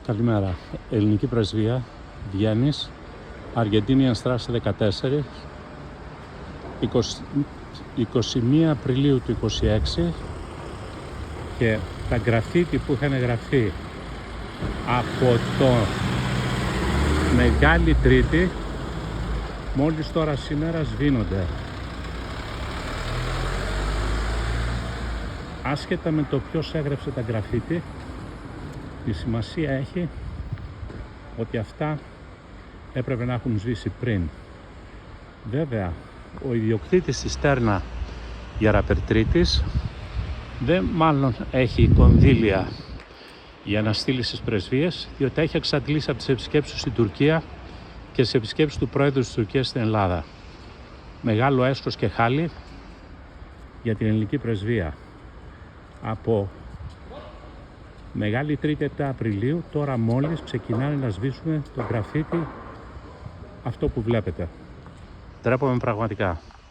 Καλημέρα. Ελληνική Πρεσβεία, Βιέννης, Αργεντίνιαν Στράσε 14, 21 Απριλίου του 26, και τα γκραφίτι που είχαν γραφεί από το Μεγάλη Τρίτη μόλις τώρα σήμερα σβήνονται. Άσχετα με το ποιος έγραψε τα γκραφίτι, η σημασία έχει ότι αυτά έπρεπε να έχουν σβήσει πριν. Βέβαια, ο ιδιοκτήτης της Στέρνα Γεραπερτρίτης μάλλον έχει κονδύλια για να στείλει στις πρεσβείες, διότι έχει εξαντλήσει από τις επισκέψεις του στην Τουρκία και τις επισκέψεις του Πρόεδρου της Τουρκίας στην Ελλάδα. Μεγάλο έσχος και χάλι για την Ελληνική Πρεσβεία. Από Μεγάλη Τρίτη 7 Απριλίου, τώρα μόλις ξεκινάνε να σβήσουν το γραφίτι αυτό που βλέπετε. Ντρέπομαι πραγματικά.